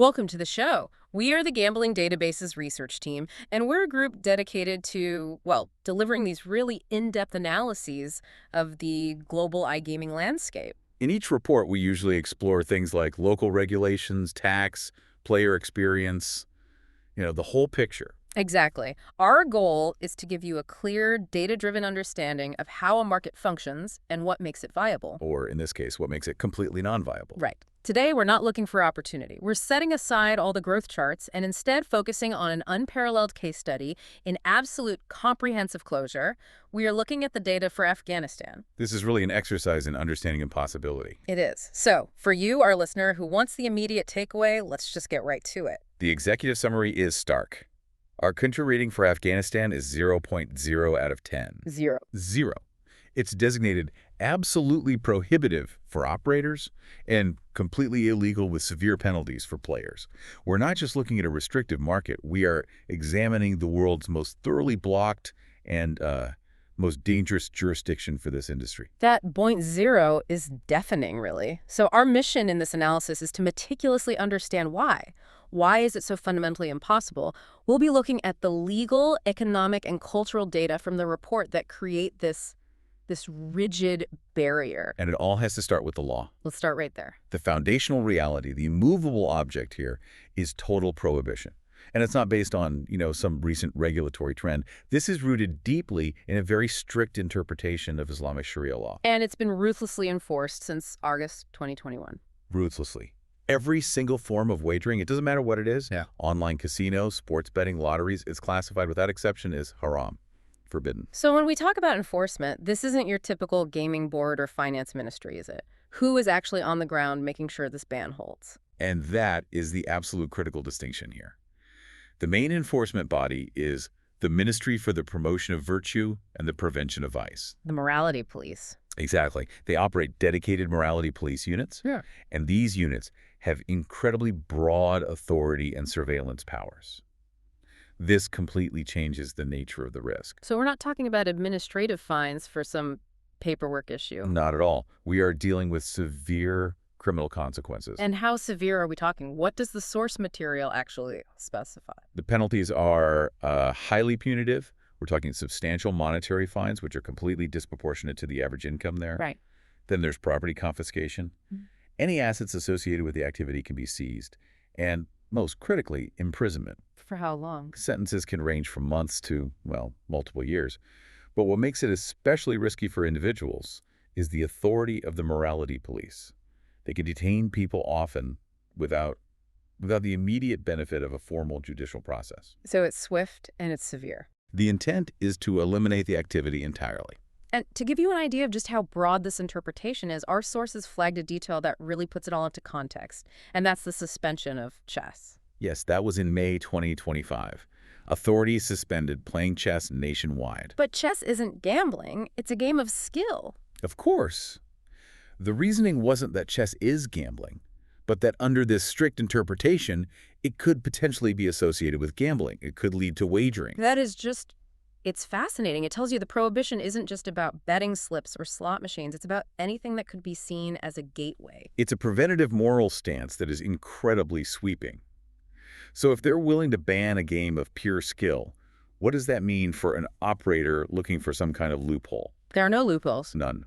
Welcome to the show. We are the Gambling Databases research team, and we're a group dedicated to, well, delivering these really in-depth analyses of the global iGaming landscape. In each report, we usually explore things like local regulations, tax, player experience, the whole picture. Exactly. Our goal is to give you a clear, data-driven understanding of how a market functions and what makes it viable. Or in this case, what makes it completely non-viable. Right. Today, we're not looking for opportunity. We're setting aside all the growth charts and instead focusing on an unparalleled case study in absolute comprehensive closure. We are looking at the data for Afghanistan. This is really an exercise in understanding impossibility. It is. So, for you, our listener, who wants the immediate takeaway, let's just get right to it. The executive summary is stark. Our country rating for Afghanistan is 0.0 out of 10. Zero. Zero. It's designated absolutely prohibitive for operators and completely illegal with severe penalties for players. We're not just looking at a restrictive market. We are examining the world's most thoroughly blocked and most dangerous jurisdiction for this industry. That point zero is deafening, really. So our mission in this analysis is to meticulously understand why. Why is it so fundamentally impossible? We'll be looking at the legal, economic, and cultural data from the report that create this rigid barrier. And it all has to start with the law. Let's start right there. The foundational reality, the immovable object here, is total prohibition. And it's not based on, some recent regulatory trend. This is rooted deeply in a very strict interpretation of Islamic Sharia law. And it's been ruthlessly enforced since August 2021. Ruthlessly. Every single form of wagering, it doesn't matter what it is, Yeah. Online casinos, sports betting, lotteries, is classified without exception as haram, forbidden. So when we talk about enforcement, this isn't your typical gaming board or finance ministry, is it? Who is actually on the ground making sure this ban holds? And that is the absolute critical distinction here. The main enforcement body is the Ministry for the Promotion of Virtue and the Prevention of Vice. The morality police. Exactly. They operate dedicated morality police units, Yeah. and these units have incredibly broad authority and surveillance powers. This completely changes the nature of the risk. So we're not talking about administrative fines for some paperwork issue. Not at all. We are dealing with severe criminal consequences. And how severe are we talking? What does the source material actually specify? The penalties are highly punitive. We're talking substantial monetary fines, which are completely disproportionate to the average income there. Right. Then there's property confiscation. Mm-hmm. Any assets associated with the activity can be seized. And most critically, imprisonment. For how long? Sentences can range from months to, multiple years. But what makes it especially risky for individuals is the authority of the morality police. They can detain people often without the immediate benefit of a formal judicial process. So it's swift and it's severe. The intent is to eliminate the activity entirely. And to give you an idea of just how broad this interpretation is, our sources flagged a detail that really puts it all into context, and that's the suspension of chess. Yes, that was in May 2025. Authorities suspended playing chess nationwide. But chess isn't gambling. It's a game of skill. Of course. The reasoning wasn't that chess is gambling, but that under this strict interpretation, it could potentially be associated with gambling. It could lead to wagering. That is just, it's fascinating. It tells you the prohibition isn't just about betting slips or slot machines. It's about anything that could be seen as a gateway. It's a preventative moral stance that is incredibly sweeping. So if they're willing to ban a game of pure skill, what does that mean for an operator looking for some kind of loophole? There are no loopholes. None.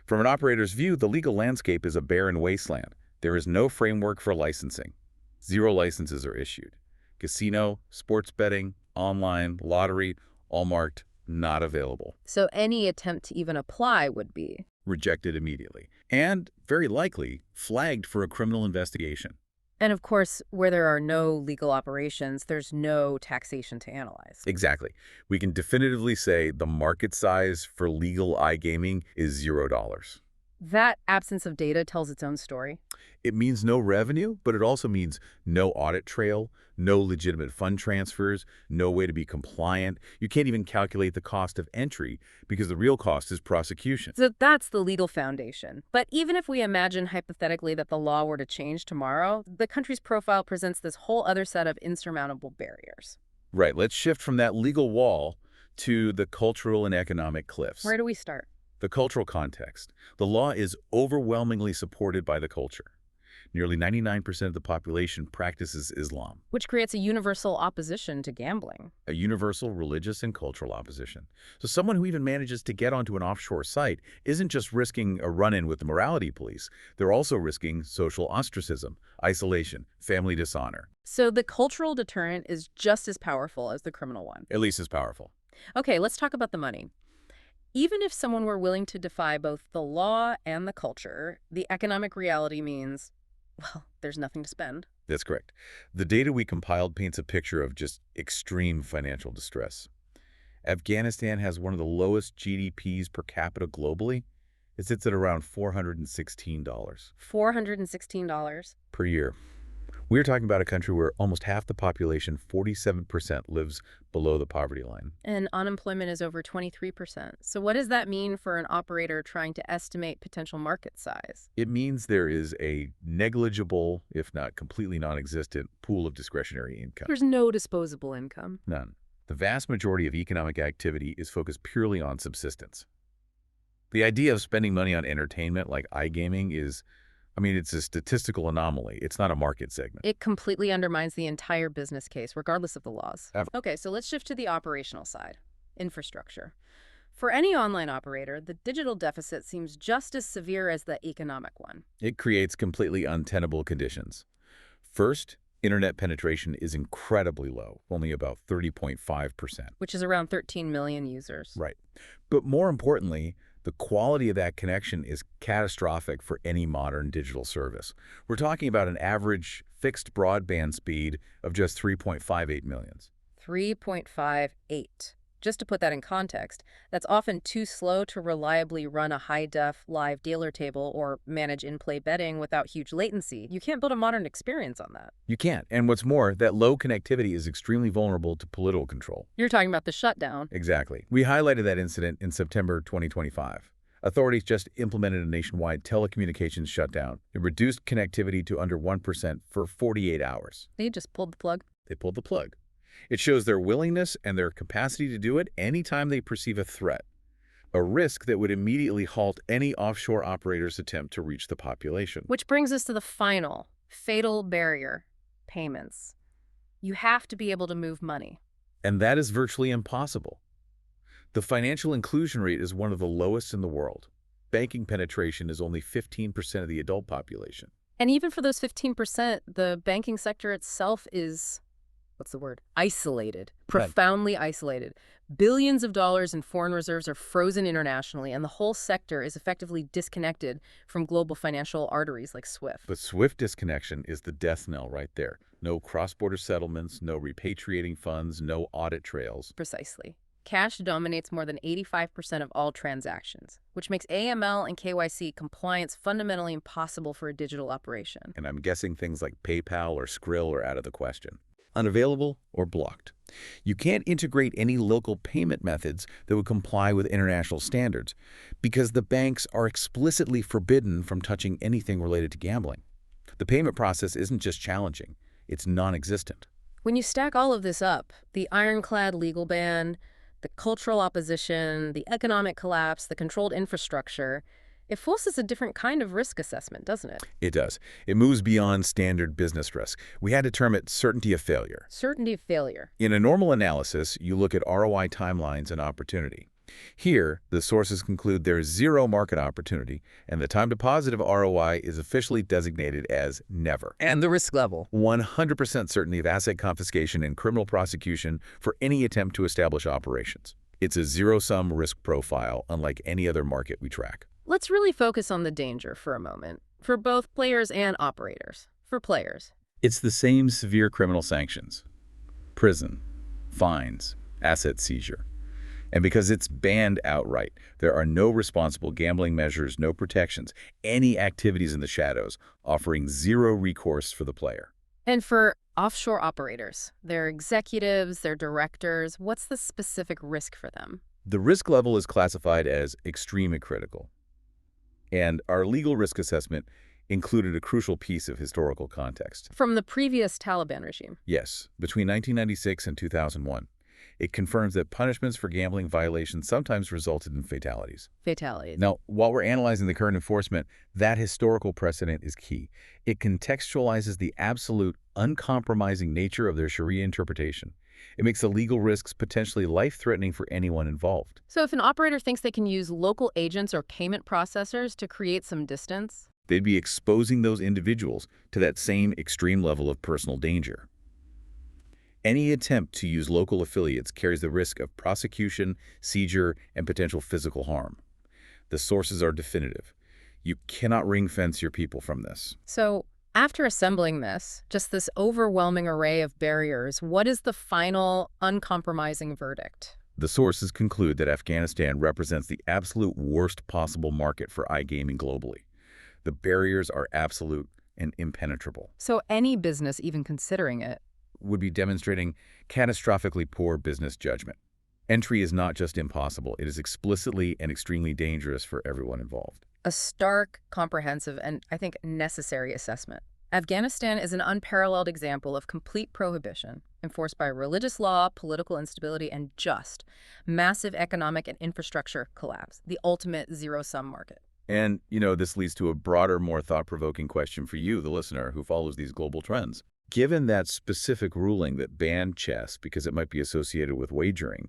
From an operator's view, the legal landscape is a barren wasteland. There is no framework for licensing. 0 licenses are issued. Casino, sports betting, online, lottery, all marked not available. So any attempt to even apply would be Rejected immediately. And, very likely, flagged for a criminal investigation. And of course, where there are no legal operations, there's no taxation to analyze. Exactly. We can definitively say the market size for legal iGaming is $0. That absence of data tells its own story. It means no revenue, but it also means no audit trail, no legitimate fund transfers, no way to be compliant. You can't even calculate the cost of entry because the real cost is prosecution. So that's the legal foundation. But even if we imagine hypothetically that the law were to change tomorrow, the country's profile presents this whole other set of insurmountable barriers. Right. Let's shift from that legal wall to the cultural and economic cliffs. Where do we start? The cultural context. The law is overwhelmingly supported by the culture. Nearly 99% of the population practices Islam, Which creates a universal opposition to gambling. a universal religious and cultural opposition. So someone who even manages to get onto an offshore site isn't just risking a run-in with the morality police, they're also risking social ostracism, isolation, family dishonor. So the cultural deterrent is just as powerful as the criminal one. At least as powerful. Okay, let's talk about the money. Even if someone were willing to defy both the law and the culture, the economic reality means, well, there's nothing to spend. That's correct. The data we compiled paints a picture of just extreme financial distress. Afghanistan has one of the lowest GDPs per capita globally. It sits at around $416 $416? per year. We're talking about a country where almost half the population, 47%, lives below the poverty line. And unemployment is over 23%. So what does that mean for an operator trying to estimate potential market size? It means there is a negligible, if not completely non-existent, pool of discretionary income. There's no disposable income. None. The vast majority of economic activity is focused purely on subsistence. The idea of spending money on entertainment like iGaming it's a statistical anomaly. It's not a market segment. It completely undermines the entire business case, regardless of the laws. Okay, so let's shift to the operational side. Infrastructure. For any online operator, the digital deficit seems just as severe as the economic one. It creates completely untenable conditions. First, internet penetration is incredibly low, only about 30.5%. Which is around 13 million users. Right. But more importantly, the quality of that connection is catastrophic for any modern digital service. We're talking about an average fixed broadband speed of just 3.58 millions. 3.58. Just to put that in context, that's often too slow to reliably run a high-def live dealer table or manage in-play betting without huge latency. You can't build a modern experience on that. You can't. And what's more, that low connectivity is extremely vulnerable to political control. You're talking about the shutdown. Exactly. We highlighted that incident in September 2025. Authorities just implemented a nationwide telecommunications shutdown. It reduced connectivity to under 1% for 48 hours. They just pulled the plug. They pulled the plug. It shows their willingness and their capacity to do it anytime they perceive a threat, a risk that would immediately halt any offshore operator's attempt to reach the population. Which brings us to the final, fatal barrier, payments. You have to be able to move money. And that is virtually impossible. The financial inclusion rate is one of the lowest in the world. Banking penetration is only 15% of the adult population. And even for those 15%, the banking sector itself is, isolated, profoundly isolated. Billions of dollars in foreign reserves are frozen internationally, and the whole sector is effectively disconnected from global financial arteries like SWIFT. But SWIFT disconnection is the death knell right there. No cross-border settlements, no repatriating funds, no audit trails. Precisely. Cash dominates more than 85% of all transactions, which makes AML and KYC compliance fundamentally impossible for a digital operation. And I'm guessing things like PayPal or Skrill are out of the question. Unavailable or blocked. You can't integrate any local payment methods that would comply with international standards because the banks are explicitly forbidden from touching anything related to gambling. The payment process isn't just challenging, it's non-existent. When you stack all of this up, the ironclad legal ban, the cultural opposition, the economic collapse, the controlled infrastructure, it forces a different kind of risk assessment, doesn't it? It does. It moves beyond standard business risk. We had to term it certainty of failure. Certainty of failure. In a normal analysis, you look at ROI timelines and opportunity. Here, the sources conclude there is zero market opportunity, and the time to positive ROI is officially designated as never. And the risk level? 100% certainty of asset confiscation and criminal prosecution for any attempt to establish operations. It's a zero-sum risk profile, unlike any other market we track. Let's really focus on the danger for a moment, for both players and operators. For players, It's the same severe criminal sanctions: prison, fines, asset seizure. And because it's banned outright, there are no responsible gambling measures, no protections, any activities in the shadows, offering zero recourse for the player. and for offshore operators, their executives, their directors, what's the specific risk for them? The risk level is classified as extreme and critical. And our legal risk assessment included a crucial piece of historical context. From the previous Taliban regime. Yes, between 1996 and 2001, It confirms that punishments for gambling violations sometimes resulted in fatalities. Fatalities. Now, while we're analyzing the current enforcement, that historical precedent is key. It contextualizes the absolute, uncompromising nature of their Sharia interpretation. It makes the legal risks potentially life-threatening for anyone involved. So if an operator thinks they can use local agents or payment processors to create some distance, They'd be exposing those individuals to that same extreme level of personal danger. Any attempt to use local affiliates carries the risk of prosecution, seizure, and potential physical harm. The sources are definitive. You cannot ring-fence your people from this. so after assembling this, just this overwhelming array of barriers, what is the final uncompromising verdict? The sources conclude that Afghanistan represents the absolute worst possible market for iGaming globally. The barriers are absolute and impenetrable. So any business even considering it, Would be demonstrating catastrophically poor business judgment. Entry is not just impossible, it is explicitly and extremely dangerous for everyone involved. a stark, comprehensive, and I think necessary assessment. Afghanistan is an unparalleled example of complete prohibition, enforced by religious law, political instability, and just massive economic and infrastructure collapse, the ultimate zero-sum market. And, this leads to a broader, more thought-provoking question for you, the listener, who follows these global trends. Given that specific ruling that banned chess because it might be associated with wagering,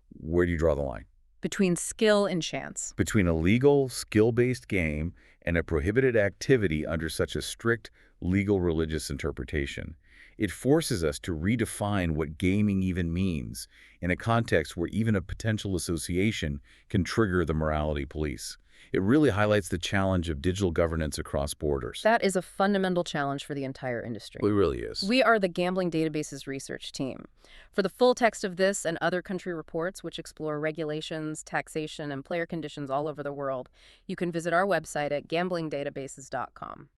where do you draw the line? Between skill and chance. Between a legal, skill-based game and a prohibited activity under such a strict legal religious interpretation. It forces us to redefine what gaming even means in a context where even a potential association can trigger the morality police. It really highlights the challenge of digital governance across borders. That is a fundamental challenge for the entire industry. It really is. We are the Gambling Databases research team. For the full text of this and other country reports, which explore regulations, taxation, and player conditions all over the world, you can visit our website at gamblingdatabases.com.